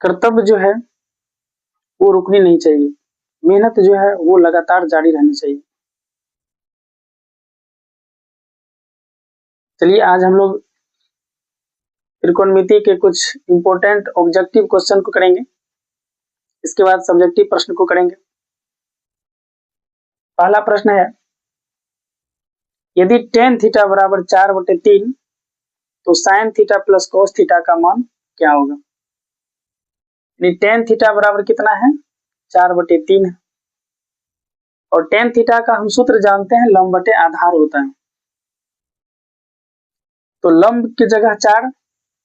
कर्तव्य जो है वो रुकनी नहीं चाहिए, मेहनत जो है वो लगातार जारी रहनी चाहिए। चलिए आज हम लोग त्रिकोणमिति के कुछ इंपॉर्टेंट ऑब्जेक्टिव क्वेश्चन को करेंगे, इसके बाद सब्जेक्टिव प्रश्न को करेंगे। पहला प्रश्न है, यदि tan थीटा बराबर 4/3 तो sin theta plus cos theta का मान क्या होगा? tan थीटा बराबर कितना है? 4/3 है और tan थीटा का हम सूत्र जानते हैं, लंब बटे आधार होता है। तो लंब की जगह 4,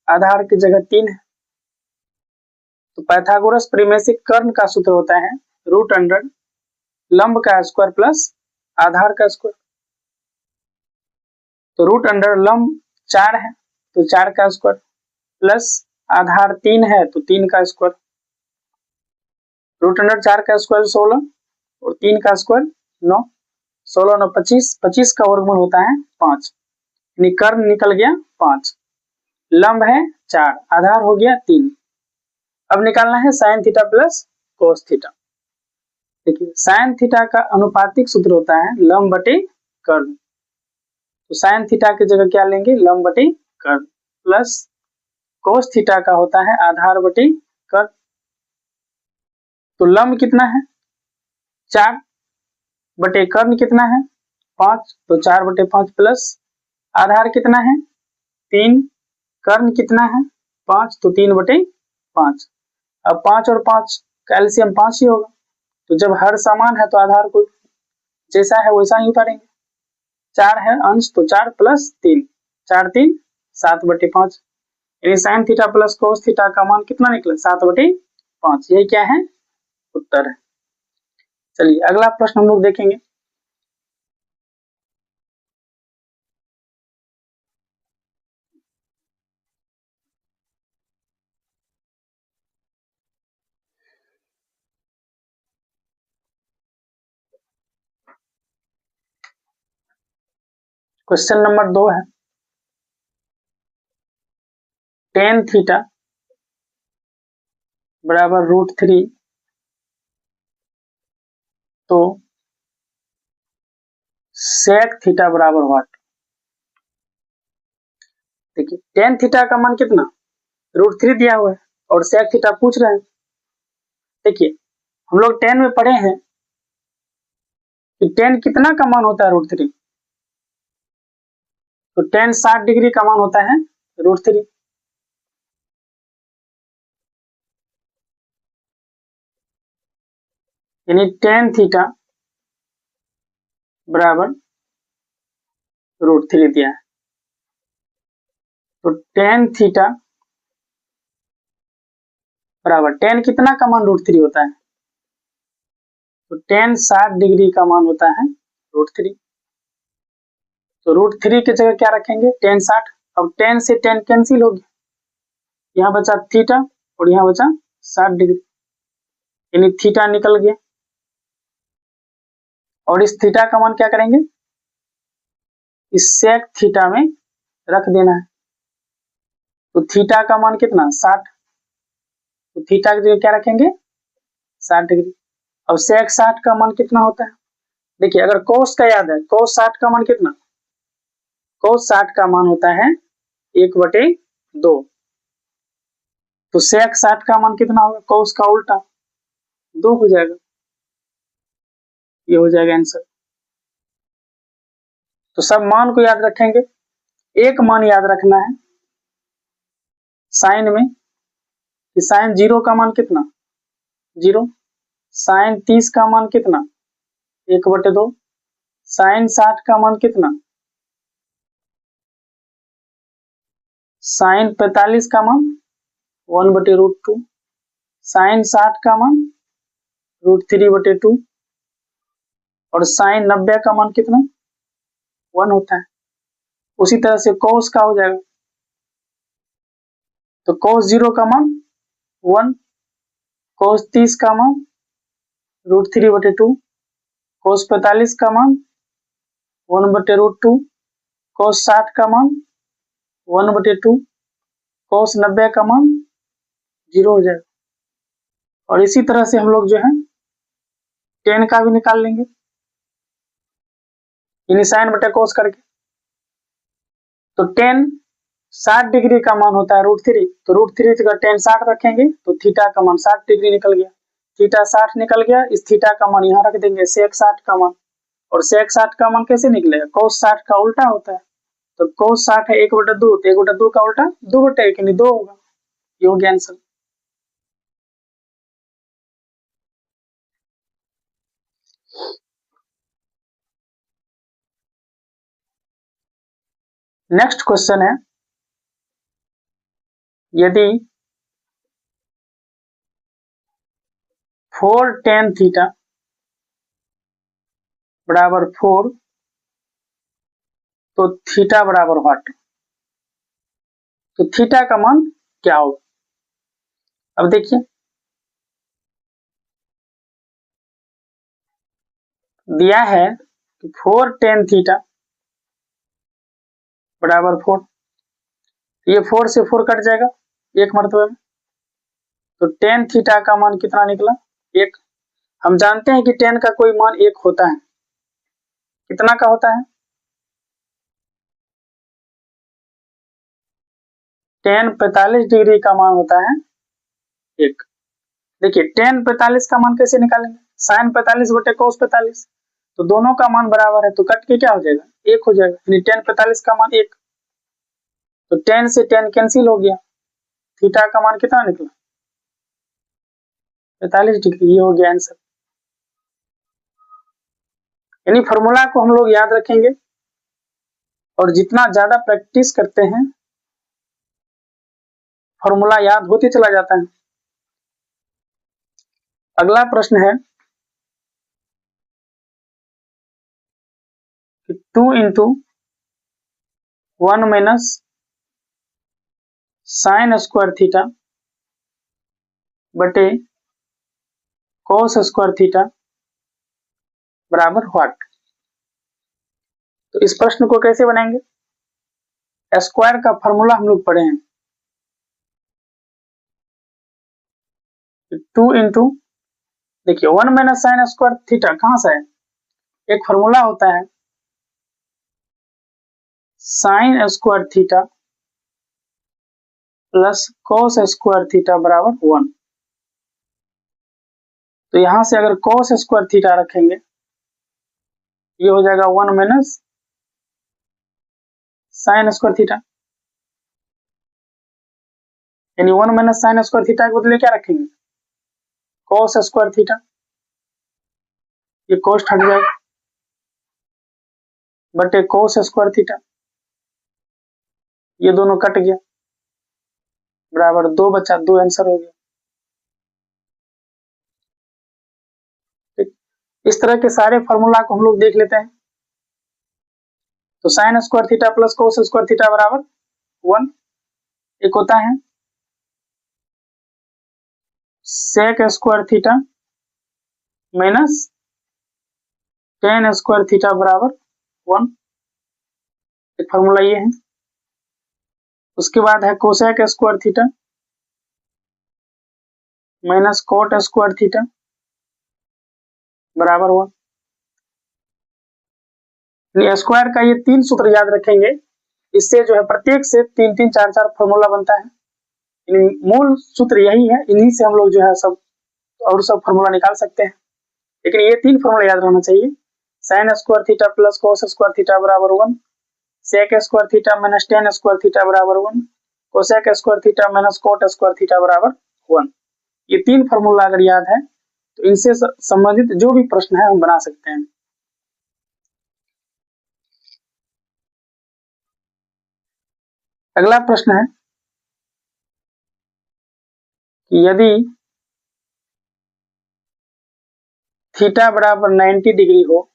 आधार की जगह 3 है। तो पाइथागोरस प्रमेय से कर्ण का सूत्र होता है √अंडर लंब का स्क्वायर प्लस आधार का स्क्वायर। तो √अंडर लंब 4 है तो 4 का स्क्वायर प्लस आधार 3 है तो 3 का स्क्वायर। √अंडर 4 का स्क्वायर 16 और 3 का स्क्वायर 9, 16 9 25, 25 का वर्गमूल होता है 5, यानी कर्ण निकल गया 5, लंब है 4, आधार हो गया 3। अब निकालना है sin theta plus cos theta. देखिए sin थीटा का अनुपातिक सूत्र होता है लंब बटे कर्ण, तो sin थीटा की जगह क्या लेंगे? लंब बटे कर्ण प्लस cos थीटा का होता है आधार बटे कर्ण। तो लंब कितना है? 4 बटे कर्ण कितना है? 5, तो 4/5 प्लस आधार कितना है? 3, कर्ण कितना है? 5, तो 3/5। अब 5 और 5 का एलसीएम 5 ही होगा, तो जब हर समान है तो आधार को जैसा है वैसा ही उतारेंगे। 4 है अंश तो 4 प्लस 3, 4 3 7/5, यानी sin theta plus cos theta का मान कितना निकला? 7/5। यही क्या है? उत्तर है। चलिए अगला प्रश्न हम लोग देखेंगे। क्वेश्चन नंबर 2 है, tan थीटा बराबर √3 तो sec थीटा बराबर व्हाट? देखिए tan थीटा का मान कितना? √3 दिया हुआ है और sec थीटा पूछ रहे हैं। देखिए हम लोग tan में पढ़े हैं कि tan कितना का मान होता है? √3। तो tan 60 डिग्री का मान होता है √3। यानी tan थीटा बराबर √3 दिया है। तो tan थीटा बराबर tan कितना का मान √3 होता है? तो tan 60 डिग्री का मान होता है √3। तो √3 की जगह क्या रखेंगे? tan 60। अब tan से tan कैंसिल हो गया, यहाँ बचा थीटा और यहाँ बचा 60 डिग्री, यानी थीटा निकल गया। और इस थीटा का मान क्या करेंगे? इस sec थीटा में रख देना है। तो थीटा का मान कितना? 60, तो थीटा की जगह क्या रखेंगे? 60 डिग्री। अब sec 60 का मान कितना होता है? देखिए अगर cos का याद है, cos 60 का मान कितना? cos 60 का मान होता है 1/2। तो sec 60 का मान कितना होगा? cos का उल्टा 2 हो जाएगा, ये हो जाएगा आंसर। तो सब मान को याद रखेंगे, एक मान याद रखना है साइन में कि साइन 0 का मान कितना? 0। साइन 30 का मान कितना? 1/2। साइन 60 का मान कितना? साइन 45 का मान 1/√2। साइन 60 का मान √3/2 और साइन 90 का मान कितना? 1 होता है। उसी तरह से cos का हो जाएगा, तो cos 0 का मान 1, cos 30 का मान √3/2, cos 45 का मान 1/√2, cos 60 का मान 1/2, cos 90 का मान 0 हो जाएगा। और इसी तरह से हम लोग जो है टेन का भी निकाल लेंगे, यानी साइन बटे कोस करके। तो टेन 60 डिग्री का मान होता है √3, तो √3 जगह टेन 60 रखेंगे तो थीटा का मान 60 डिग्री निकल गया। थीटा 60 निकल गया, इस थीटा का मान यहाँ रख देंगे सेक 60 का मान। और सेक 60 का मान कैसे निकलेगा, कोस 60 का उल्टा होता है। तो कोस 60 है 1/2, तो 1/2 का उल्टा 2/1 यानी 2 होगा। ये हो गया आंसर। नेक्स्ट क्वेश्चन है, यदि 4 tan थीटा बराबर 4, तो थीटा बराबर व्हाट, तो थीटा का मान क्या होगा। अब देखिए दिया है कि 4 tan थीटा बराबर 4, ये 4 से 4 कट जाएगा एक मरतबे में, तो tan थीटा का मान कितना निकला, 1। हम जानते हैं कि tan का कोई मान 1 होता है, कितना का होता है, tan 45 डिग्री का मान होता है 1। देखिए tan 45 का मान कैसे निकालेंगे, sin 45 बटे cos 45, तो दोनों का मान बराबर है तो कट के क्या हो जाएगा, 1 हो जाएगा, यानी tan 45 का मान 1। तो tan से tan कैंसिल हो गया, थीटा का मान कितना निकला, 45 डिग्री। ये हो गया आंसर। यानी फॉर्मूला को हम लोग याद रखेंगे और जितना ज्यादा प्रैक्टिस करते हैं फॉर्मूला याद होते चला जाता है। अगला प्रश्न है कि 2 into 1 minus sign square theta बटे कोस स्क्वायर थीटा बराबर व्हाट। तो इस प्रश्न को कैसे बनाएंगे, स्क्वायर का फॉर्मूला हम लोग पढ़े हैं, 2 इंटू देखिए 1 माइनस साइन स्क्वायर थीटा कहां से है, एक फॉर्मूला होता है sign square theta plus cos square theta बराबर 1। तो यहां से अगर कोस स्क्वायर थीटा रखेंगे ये हो जाएगा 1 माइनस साइन स्क्वायर थीटा, यानी 1 माइनस साइन स्क्वायर थीटा के बदले क्या रखेंगे, कोस स्क्वायर थीटा, ये कोस हट जाएगा बटे कोस स्क्वायर थीटा, ये दोनों कट गया बराबर 2 बचा, 2 आंसर हो गया। ठीक, इस तरह के सारे फॉर्मूला को हम लोग देख लेते हैं। तो sine square theta plus cos square theta बराबर 1, एक होता है sec square theta minus tan square theta बराबर 1, एक फॉर्मूला ये है। उसके बाद है cosec square theta minus cot square theta बराबर 1। स्क्वायर का ये 3 सूत्र याद रखेंगे, इससे जो है प्रत्येक से 3-3 4-4 फॉर्मूला बनता है। मूल सूत्र यही है, इन्हीं से हम लोग जो है सब और सब फॉर्मूला निकाल सकते हैं, लेकिन ये 3 फॉर्मूला याद रहना चाहिए, sine square theta plus cos square theta बराबर 1, sec square theta minus tan square theta बराबर 1, cosec square theta minus cot square theta बराबर 1। ये 3 फॉर्मूला अगर याद है तो इनसे संबंधित जो भी प्रश्न है हम बना सकते हैं। अगला प्रश्न है कि यदि थीटा बराबर 90 डिग्री हो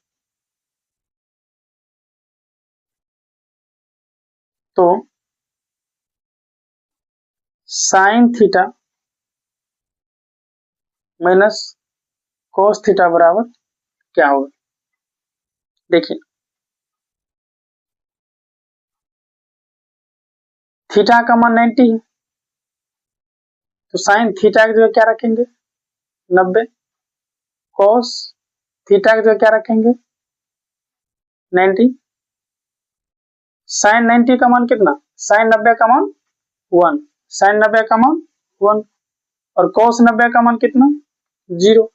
तो sine theta minus cos theta बराबर क्या होगा। देखिए थीटा का मान 90 है तो साइन थीटा की जगह क्या रखेंगे, 90 cos थीटा की जगह क्या रखेंगे 90 sin 90 का मान कितना sin 90 का मान 1 sin 90 का मान 1 और cos 90 का मान कितना 0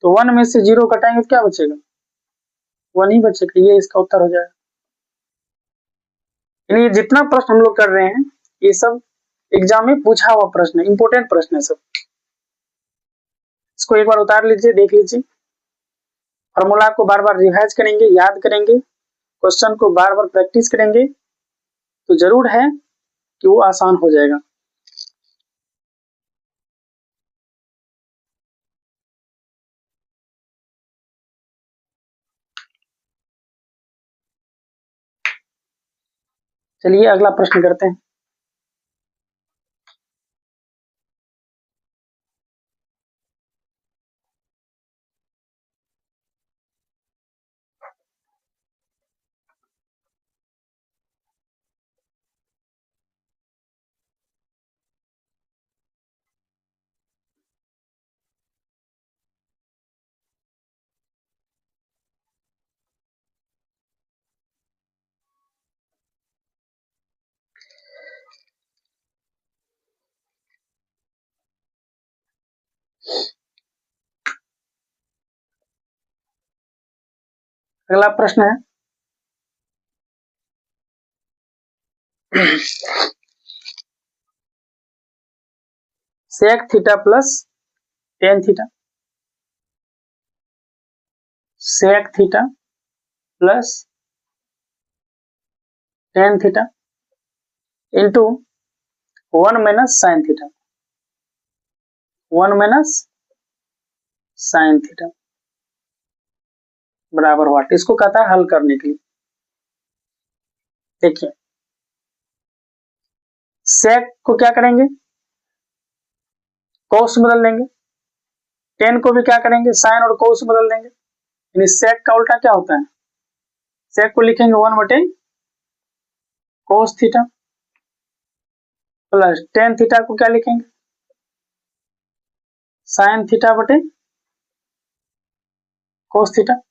तो 1 में से 0 घटाएंगे तो क्या बचेगा 1 ही बचेगा ये इसका उत्तर हो जाएगा। यानी ये जितना प्रश्न हम लोग कर रहे हैं ये सब एग्जाम में पूछा हुआ प्रश्न है इंपोर्टेंट प्रश्न है सब। इसको एक बार उतार लीजिए देख लीजिए फॉर्मूला को बार बार रिवाइज करेंगे याद करेंगे क्वेश्चन को बार बार प्रैक्टिस करेंगे तो जरूर है कि वो आसान हो जाएगा। चलिए अगला प्रश्न करते हैं। अगला प्रश्न है sec theta plus tan theta sec theta plus tan theta into 1 minus sine theta 1 minus sine theta बराबर व्हाट इसको कहता है हल करने के लिए। देखिए sec को क्या करेंगे cos बदल देंगे tan को भी क्या करेंगे sin और cos बदल देंगे यानी sec का उल्टा क्या होता है sec को लिखेंगे 1 बटे cos theta plus tan theta को क्या लिखेंगे sin थीटा बटे cos theta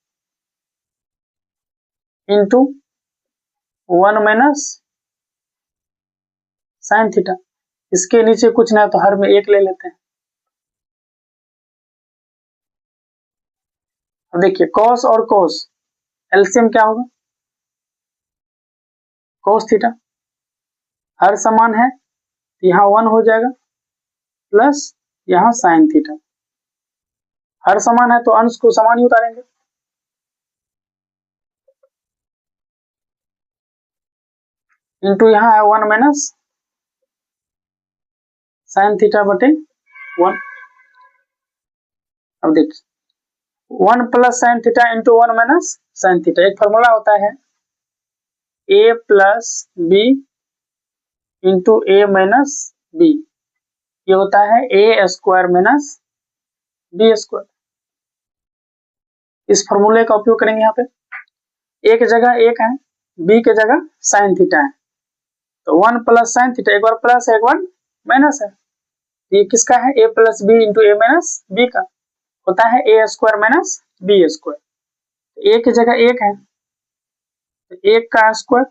into 1 minus sine theta इसके नीचे कुछ ना तो हर में एक ले लेते हैं। अब देखिए cos और cos एलसीएम क्या होगा cos थीटा हर समान है यहाँ 1 हो जाएगा प्लस यहाँ साइन थीटा हर समान है तो अंश को समान ही उतारेंगे इंटू यहाँ है 1 माइनस साइन थीटा बटे 1। अब देखिए 1 plus sine theta into 1 minus sine theta एक फॉर्मूला होता है a plus B into A minus B ये होता है A square minus B square. इस फॉर्मूले का उपयोग करेंगे यहाँ पे एक जगह एक है बी के जगह साइन थीटा है तो 1 प्लस साइन थीटा एक बार प्लस है एक बार माइनस है ये किसका है a plus B into A minus B का होता है A square minus B square A की जगह एक है तो एक का स्क्वायर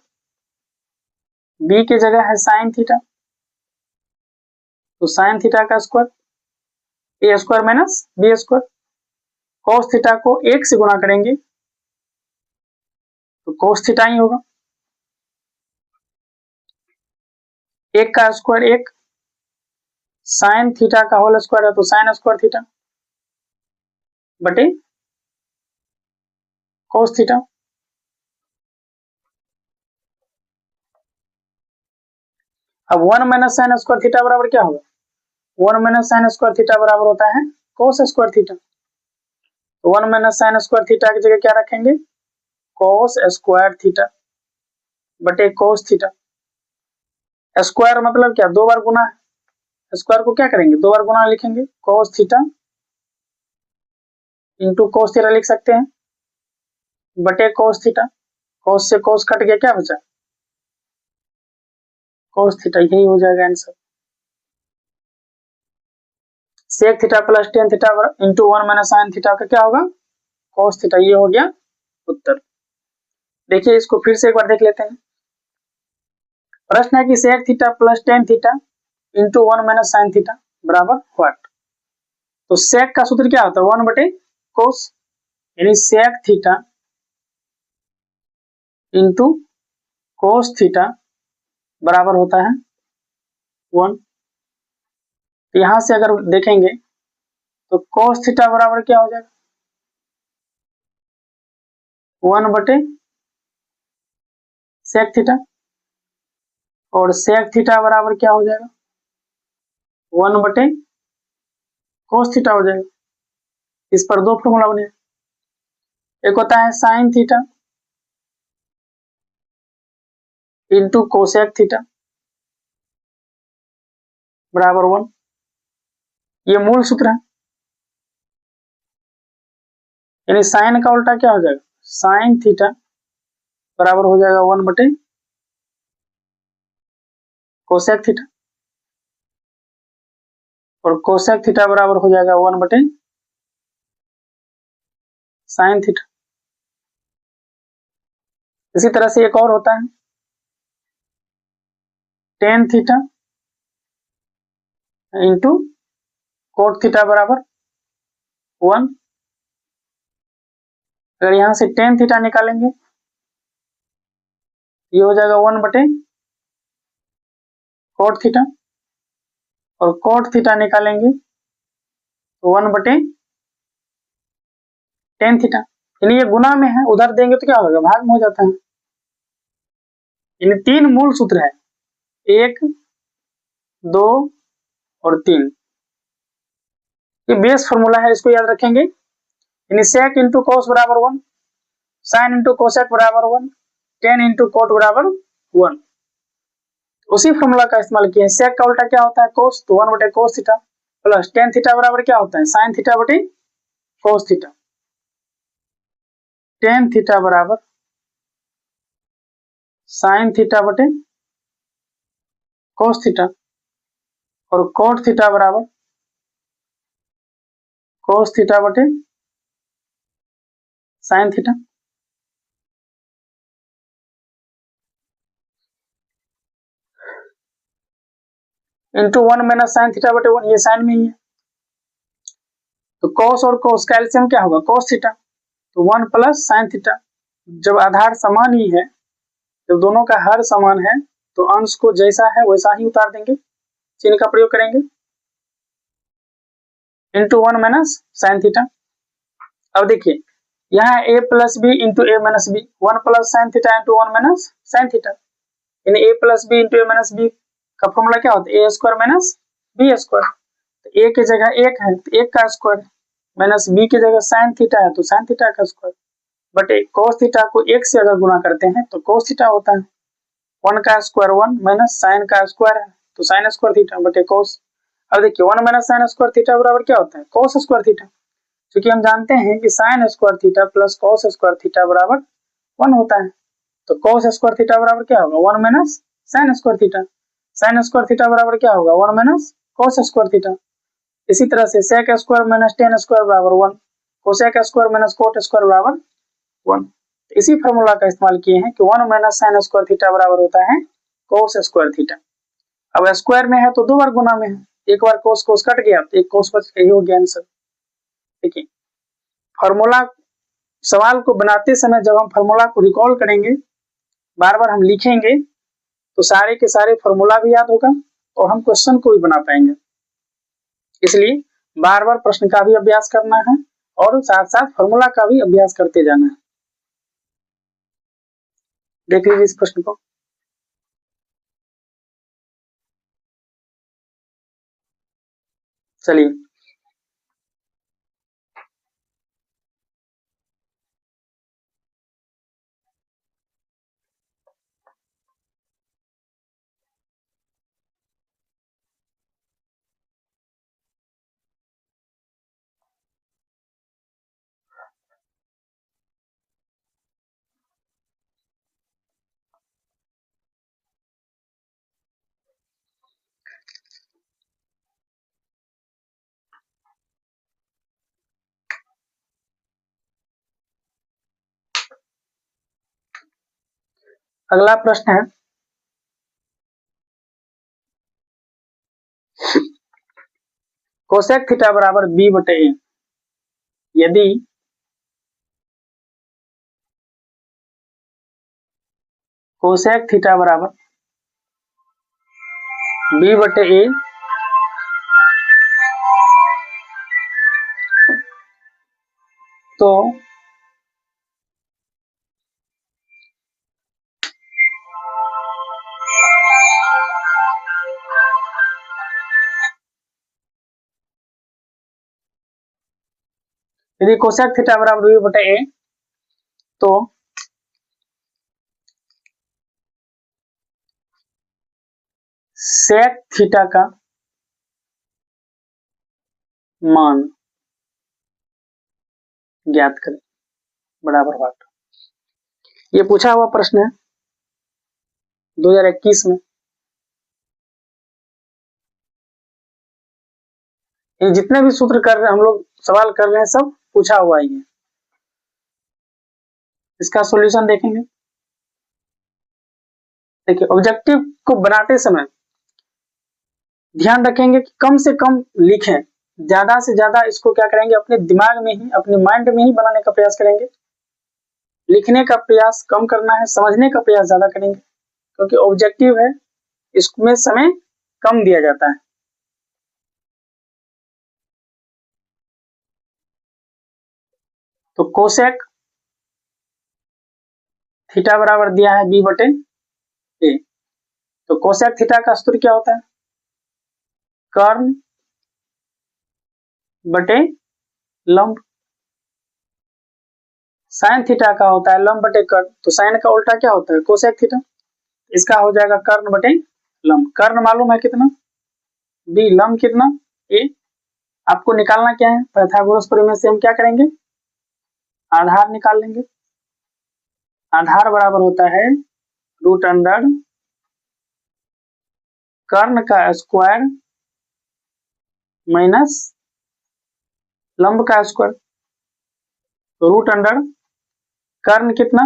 बी की जगह है साइन थीटा तो साइन थीटा का square a square minus B square cos theta को 1 से गुणा करेंगे तो cos थीटा ही होगा एक का स्क्वायर एक साइन थीटा का होल स्क्वायर है तो साइन स्क्वायर थीटा बटे cos थीटा। अब 1 माइनस साइन स्क्वायर थीटा बराबर क्या होगा 1 माइनस साइन स्क्वायर थीटा बराबर होता है cos स्क्वायर थीटा तो 1 माइनस साइन स्क्वायर थीटा की जगह क्या रखेंगे cos स्क्वायर थीटा बटे cos थीटा स्क्वायर मतलब क्या दो बार गुना है स्क्वायर को क्या करेंगे दो बार गुना लिखेंगे cos theta into cos theta लिख सकते हैं बटे cos थीटा cos से cos कट गया क्या बचा cos थीटा यही हो जाएगा answer. Sec theta plus tan theta into 1 minus sine theta का क्या होगा, cos थीटा। ये हो गया उत्तर। देखिए इसको फिर से एक बार देख लेते हैं। प्रश्न है कि sec theta plus tan theta into 1 minus sine theta बराबर व्हाट। तो सेक का सूत्र क्या होता है, 1 बटे कोस, यानी sec theta into cos theta बराबर होता है 1। तो यहां से अगर देखेंगे तो कोस थीटा बराबर क्या हो जाएगा, 1 बटे सेक थीटा, और सेक थीटा बराबर क्या हो जाएगा, 1 बटे कोस थीटा हो जाएगा। इस पर दो फॉर्मूला बने, एक होता है sine theta into cosec theta बराबर 1, ये मूल सूत्र है। यानी साइन का उल्टा क्या हो जाएगा, साइन थीटा बराबर हो जाएगा 1 बटे कोसेक थीटा, और कोसेक थीटा बराबर हो जाएगा 1 बटे साइन थीटा। इसी तरह से एक और होता है ten theta into cot theta बराबर 1। अगर यहां से टेन थीटा निकालेंगे ये हो जाएगा 1 बटे कोट थीटा, और कोट थीटा निकालेंगे तो 1 बटे टेन थीटा। यानी ये गुना में है, उधर देंगे तो क्या होगा, भाग में हो जाता है। यानी तीन मूल सूत्र है, 1, 2 और 3। ये बेस फॉर्मूला है, इसको याद रखेंगे। यानी सेक इंटू कोस बराबर 1, साइन इंटू कोसेक बराबर 1, टेन इंटू कोट बराबर 1। उसी फॉर्मूला का इस्तेमाल किया है। सेक का उल्टा क्या होता है, कोस, तो 1 बटे cos theta plus tan theta बराबर क्या होता है, साइन थीटा बटे कोस थीटा। टेन थीटा बराबर साइन थीटा बटे कोस थीटा, और कोट थीटा बराबर कोस थीटा बटे sign theta. Into 1 minus sine theta बटे 1, ये साइन में ही है। तो कोस और कोस का एलसीएम क्या होगा, कोस थीटा, तो 1 प्लस साइन थीटा। जब आधार समान ही है, जब दोनों का हर समान है, तो अंश को जैसा है वैसा ही उतार देंगे, चिन्ह का प्रयोग करेंगे। Into 1 minus sine theta. अब देखिए यहाँ a plus B into A minus B, 1 plus sine theta into 1 minus sine theta. यानी a plus B into A minus B का फॉर्मूला क्या होता है, A square minus B square. तो a की जगह 1 है तो 1 का स्क्वायर, माइनस b की जगह साइन थीटा है तो साइन थीटा का स्क्वायर, बटे कोस थीटा को 1 से अगर गुना करते हैं तो कोस थीटा होता है। 1 का स्क्वायर 1 माइनस साइन का स्क्वायर है तो साइन स्क्वायर थीटा बटे कोस। अब देखिए 1 माइनस साइन स्क्वायर थीटा बराबर क्या होता है, कोस स्क्वायर थीटा। क्योंकि हम जानते हैं कि sign square theta plus cos square theta बराबर 1 होता है। तो कोस स्क्वायर थीटा बराबर क्या होगा, 1 minus sign square theta. Sign square theta बराबर क्या होगा, 1 माइनस कोस स्क्वायर थीटा। इसी तरह से sec square minus tan square बराबर 1, cosec square minus cot square बराबर 1। इसी फॉर्मूला का इस्तेमाल किए हैं कि 1 माइनस साइन स्क्वायर थीटा बराबर होता है कोस स्क्वायर थीटा। अब स्क्वायर में है तो दो बार गुना में है, एक बार कोस कोस कट गया तो एक कोस बच, यही हो गया आंसर। देखिए फॉर्मूला, सवाल को बनाते समय जब हम फॉर्मूला को रिकॉल करेंगे, बार बार हम लिखेंगे, तो सारे के सारे फॉर्मूला भी याद होगा और हम क्वेश्चन को भी बना पाएंगे। इसलिए बार बार प्रश्न का भी अभ्यास करना है और साथ साथ फॉर्मूला का भी अभ्यास करते जाना है। देख लीजिए इस प्रश्न को। चलिए अगला प्रश्न है, कोसेक थीटा बराबर बी बटे ए। यदि कोसेक थीटा बराबर बी बटे ए तो यदि कोसेक थीटा बराबर बी बटे ए तो सेक थीटा का मान ज्ञात करें बराबर बाट। ये पूछा हुआ प्रश्न है 2021 में। ये जितने भी सूत्र कर रहे हैं हम लोग, सवाल कर रहे हैं, सब पूछा हुआ ही है। इसका सॉल्यूशन देखेंगे। देखिए, ऑब्जेक्टिव को बनाते समय ध्यान रखेंगे कि कम से कम लिखें, ज्यादा से ज्यादा इसको क्या करेंगे, अपने दिमाग में ही, अपने माइंड में ही बनाने का प्रयास करेंगे। लिखने का प्रयास कम करना है, समझने का प्रयास ज्यादा करेंगे, क्योंकि ऑब्जेक्टिव है, इसमें समय कम दिया जाता है। तो कोसेक थीटा बराबर दिया है बी बटे ए। तो कोसेक थीटा का सूत्र क्या होता है, कर्ण बटे लंब। साइन थीटा का होता है लंब बटे कर्ण, तो साइन का उल्टा क्या होता है, कोसेक थीटा। इसका हो जाएगा कर्ण बटे लंब। कर्ण मालूम है कितना, बी, लंब कितना, ए। आपको निकालना क्या है, पाइथागोरस प्रमेय से हम क्या करेंगे, आधार निकाल लेंगे। आधार बराबर होता है रूट अंडर कर्ण का स्क्वायर माइनस लंब का स्क्वायर। तो रूट अंडर कर्ण कितना,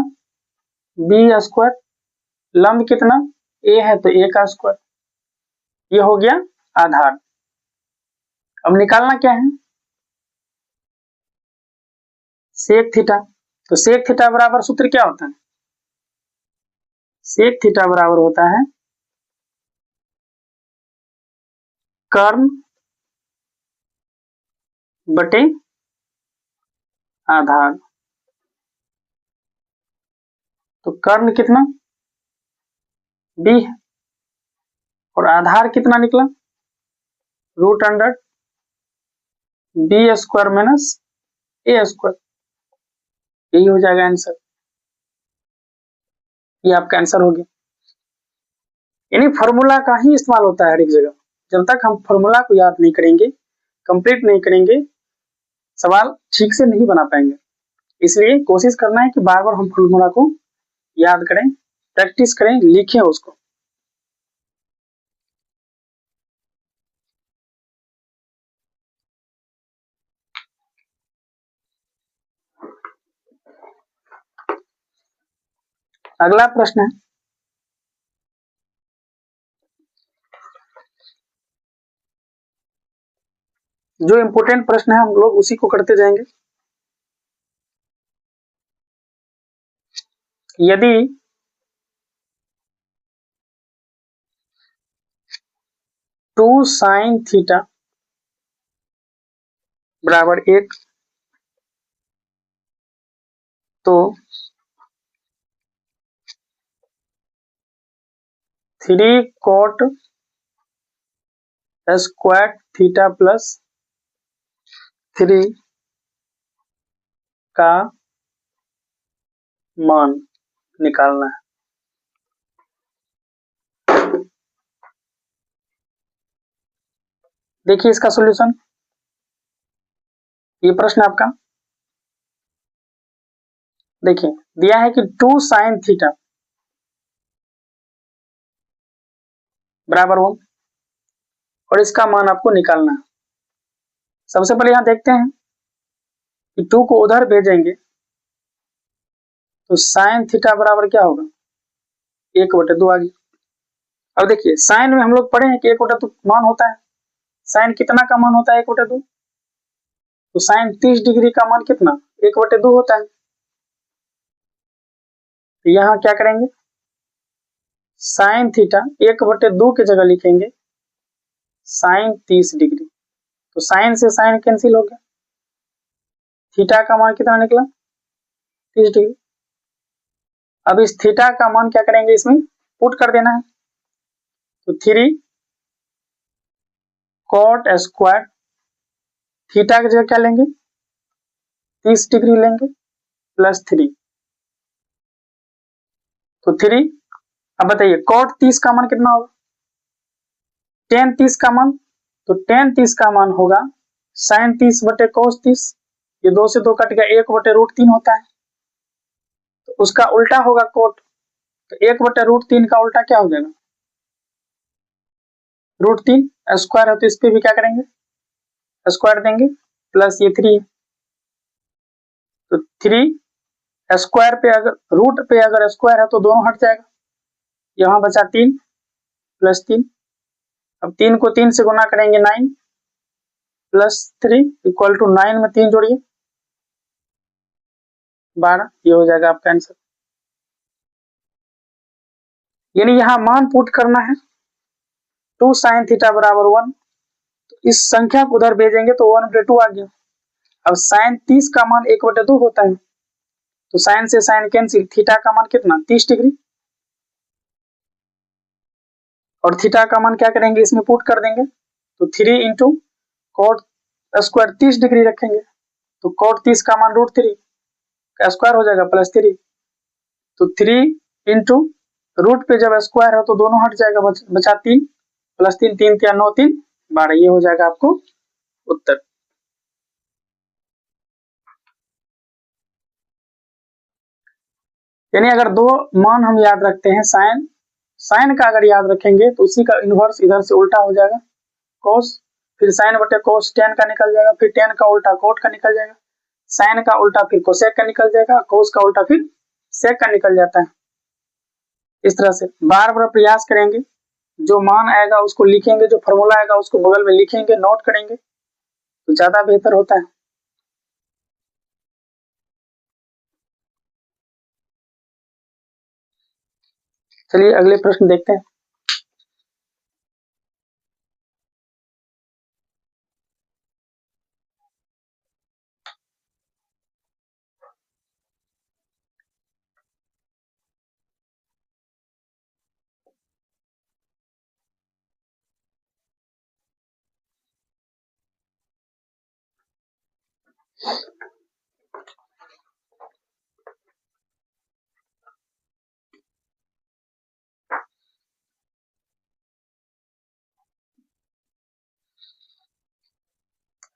बी स्क्वायर, लंब कितना, ए है तो ए का स्क्वायर। ये हो गया आधार। अब निकालना क्या है, सेक थीटा। तो सेक थीटा बराबर सूत्र क्या होता है, सेक थीटा बराबर होता है कर्ण बटे आधार। तो कर्ण कितना, बी है, और आधार कितना निकला, root under b square minus a square. यही हो जाएगा आंसर। ये आपका आंसर हो गया। यानी फॉर्मूला का ही इस्तेमाल होता है हर एक जगह। जब तक हम फॉर्मूला को याद नहीं करेंगे, कंप्लीट नहीं करेंगे, सवाल ठीक से नहीं बना पाएंगे। इसलिए कोशिश करना है कि बार बार हम फॉर्मूला को याद करें, प्रैक्टिस करें, लिखें उसको। अगला प्रश्न है, जो इंपोर्टेंट प्रश्न है हम लोग उसी को करते जाएंगे। यदि टू साइन थीटा बराबर 1 तो 3 cot स्क्वायर थीटा प्लस 3 का मान निकालना है। देखिए इसका सॉल्यूशन, ये प्रश्न आपका देखिए दिया है कि 2 साइन थीटा बराबर 1 और इसका मान आपको निकालना है। सबसे पहले यहां देखते हैं कि 2 को उधर भेजेंगे तो साइन थीटा बराबर क्या होगा, 1/2 आ गया। अब देखिए साइन में हम लोग पढ़े हैं कि 1/2 मान होता है। साइन कितना का मान होता है 1/2? तो साइन 30 डिग्री का मान कितना 1/2 होता है। तो यहाँ क्या करेंगे, साइन थीटा 1/2 की जगह लिखेंगे साइन 30 डिग्री। तो साइन से साइन कैंसिल हो गया, थीटा का मान कितना निकला 30 डिग्री। अब इस थीटा का मान क्या करेंगे, इसमें पुट कर देना है। तो 3 कॉट स्क्वायर थीटा की जगह क्या लेंगे 30 डिग्री लेंगे प्लस 3। तो 3, अब बताइए कॉट 30 का मान कितना होगा, टेन 30 का मान। तो टेन 30 का मान होगा साइन 30 बटे कोस 30। ये 2 से 2 कट गया, 1/√3 होता है। तो उसका उल्टा होगा कोट। तो 1/√3 का उल्टा क्या हो जाएगा √3। स्क्वायर है तो इस पे भी क्या करेंगे स्क्वायर देंगे प्लस ये 3। तो 3 स्क्वायर पे अगर रूट पे अगर स्क्वायर है तो दोनों हट जाएगा, यहाँ बचा 3 प्लस 3। अब 3 को 3 से गुना करेंगे 9 प्लस 3 इक्वल टू 9 में 3 जोड़िए 12। ये हो जाएगा आपका आंसर। यानी यहाँ मान पुट करना है 2 साइन थीटा बराबर 1। तो इस संख्या को उधर भेजेंगे तो 1/2 आ गया। अब साइन 30 का मान 1/2 होता है। तो साइन से साइन कैंसिल, थीटा का मान कितना 30 डिग्री। और थीटा का मान क्या करेंगे इसमें पुट कर देंगे। तो 3 इंटू कॉट स्क्वायर 30 डिग्री रखेंगे। तो कॉट 30 का मान √3 का स्क्वायर हो जाएगा प्लस 3। तो 3 इंटू रूट पे जब स्क्वायर है तो दोनों हट जाएगा, बचा 3 प्लस 3, 3 3 9 3 12। ये हो जाएगा आपको उत्तर। यानी अगर दो मान हम याद रखते हैं, साइन साइन का अगर याद रखेंगे तो उसी का इनवर्स इधर से उल्टा हो जाएगा कोस, फिर साइन बटे कोस टेन का निकल जाएगा, फिर टेन का उल्टा कोट का निकल जाएगा, साइन का उल्टा फिर कोसेक का निकल जाएगा, कोस का उल्टा फिर सेक का निकल जाता है। इस तरह से बार बार प्रयास करेंगे, जो मान आएगा उसको लिखेंगे, जो फॉर्मूला आएगा उसको बगल में लिखेंगे, नोट करेंगे तो ज्यादा बेहतर होता है। चलिए अगले प्रश्न देखते हैं।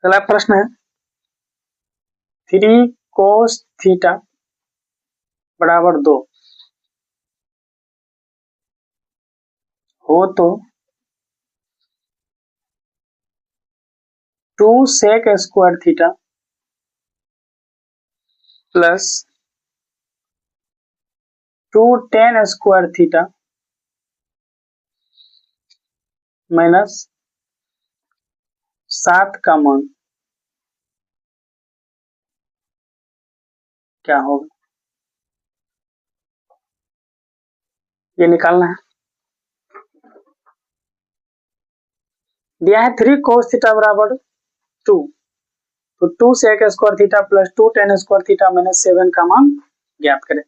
अगला प्रश्न है 3 कोस थीटा बराबर 2 हो तो 2 sec square theta plus 2 tan square theta minus 7 का मान क्या होगा, ये निकालना है। दिया है 3 कोस थीटा बराबर 2, तो 2 sec square theta plus 2 tan square theta minus 7 का मान ज्ञात करें।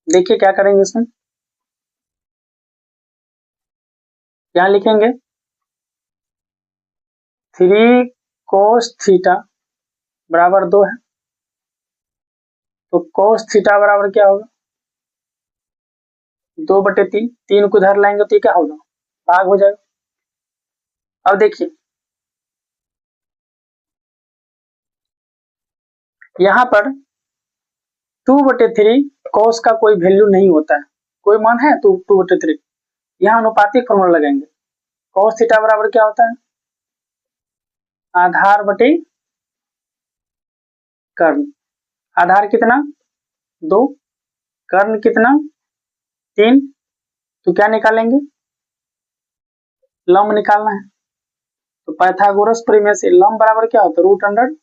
देखिए क्या करेंगे इसमें, यहां लिखेंगे 3 कोस थीटा बराबर 2 है, तो कोस थीटा बराबर क्या होगा 2/3। 3 को इधर लाएंगे तो ये क्या होगा भाग हो जाएगा। अब देखिए यहाँ पर 2/3 कॉस का कोई वैल्यू नहीं होता है, कोई मान है 2/3। यहाँ अनुपातिक फॉर्मूला लगाएंगे, कॉस थीटा बराबर क्या होता है आधार बटे कर्ण। आधार कितना 2, कर्ण कितना 3, तो क्या निकालेंगे, लंब निकालना है। तो पाइथागोरस प्रमेय से लंब बराबर क्या होता है, √100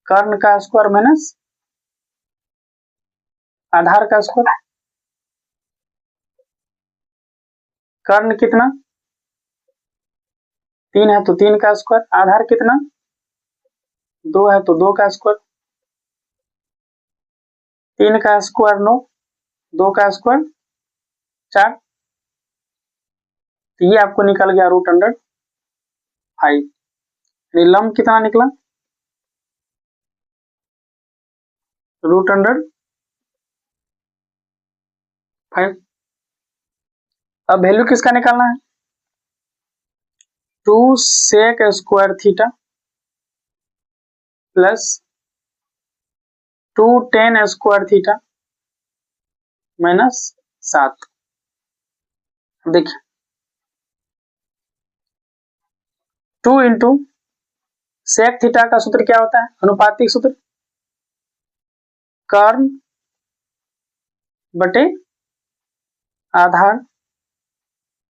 कर्ण का स्क्वायर माइनस आधार का स्क्वायर। कर्ण कितना 3 है तो 3 का स्क्वायर, आधार कितना 2 है तो 2 का स्क्वायर, 3 का स्क्वायर 9, 2 का स्क्वायर 4, तो ये आपको निकल गया √105। लंब कितना निकला √105। अब वैल्यू किसका निकालना है, 2 sec square theta plus 2 tan square theta minus 7। देखिए 2 इंटू सेक थीटा का सूत्र क्या होता है, अनुपातिक सूत्र, कर्ण बटे आधार,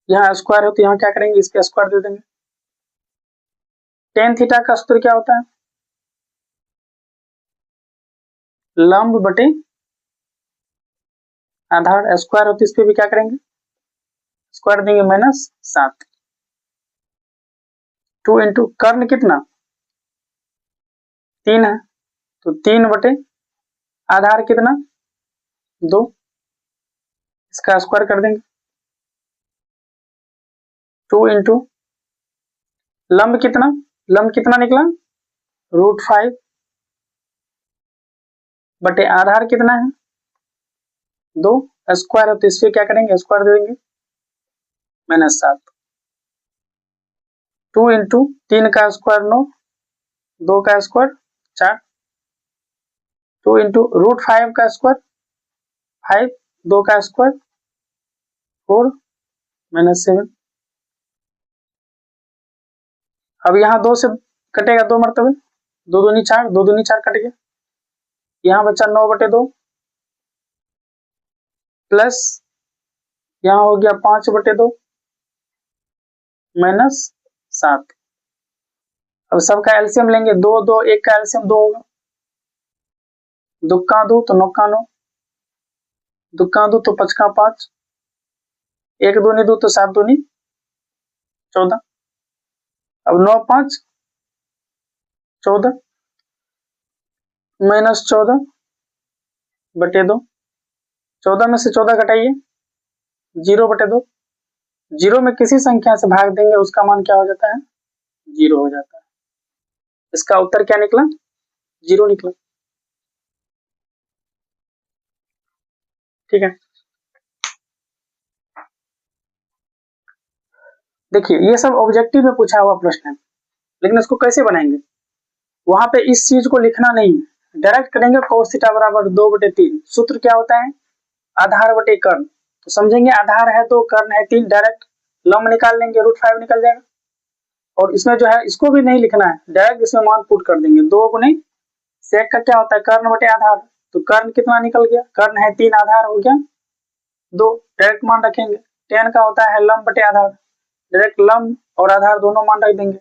यहाँ स्क्वायर हो तो यहाँ क्या करेंगे, इस पे स्क्वायर दे देंगे। टेन थीटा का सूत्र क्या होता है, लंब बटे आधार, स्क्वायर हो तो इस पे भी क्या करेंगे, स्क्वायर देंगे माइनस 7। 2 इंटू कर्ण कितना 3 है तो 3 बटे आधार कितना 2, इसका स्क्वायर कर देंगे। 2 इंटू लंब कितना निकला √5 बटे आधार कितना है 2, स्क्वायर है तो इस पे क्या करेंगे, स्क्वायर दे देंगे माइनस 7। 2 इंटू 3 का स्क्वायर 9, 2 का स्क्वायर 4, 2 इंटू √5 का स्क्वायर 5, 2 का स्क्वायर 4 माइनस 7। अब यहाँ 2 से कटेगा 2 मरतबे, 2 दूनी 4, 2 दूनी 4 कट गया, यहाँ बचा 9 बटे 2 प्लस यहाँ हो गया 5 बटे 2 माइनस 7। अब सबका एलसीएम लेंगे, 2 2 1 का एलसीएम 2 होगा, दुक्का 2 तो 9 का 9, दुक्का 2 तो 5 का 5, 1 दूनी 2 तो 7 दूनी 14। अब 9 5 14 माइनस 14 बटे 2, 14 में से 14 घटाइए 0 बटे 2, 0 में किसी संख्या से भाग देंगे उसका मान क्या हो जाता है 0 हो जाता है। इसका उत्तर क्या निकला 0 निकला। ठीक है, देखिए ये सब ऑब्जेक्टिव में पूछा हुआ प्रश्न है, लेकिन इसको कैसे बनाएंगे, वहां पे इस चीज को लिखना नहीं है, डायरेक्ट करेंगे cos थीटा बराबर 2/3। सूत्र क्या होता है आधार बटे कर्ण, तो समझेंगे आधार है 2 कर्ण है 3, डायरेक्ट लंब निकाल लेंगे √5 निकल जाएगा। और इसमें जो है इसको भी नहीं लिखना है, डायरेक्ट इसमें मान पुट कर देंगे, 2 गुने सेक का क्या होता है कर्ण बटे आधार, तो कर्ण कितना निकल गया, कर्ण है 3, आधार हो गया 2, डायरेक्ट मान रखेंगे। tan का होता है लंब बटे आधार, डायरेक्ट लंब और आधार दोनों मान रख देंगे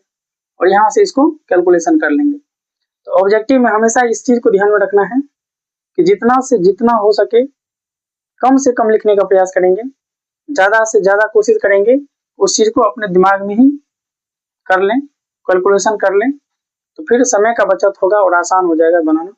और यहाँ से इसको कैलकुलेशन कर लेंगे। तो ऑब्जेक्टिव में हमेशा इस चीज को ध्यान में रखना है कि जितना से जितना हो सके कम से कम लिखने का प्रयास करेंगे, ज्यादा से ज्यादा कोशिश करेंगे उस चीज को अपने दिमाग में ही कर लें, कैलकुलेशन कर लें, तो फिर समय का बचत होगा और आसान हो जाएगा बनाना।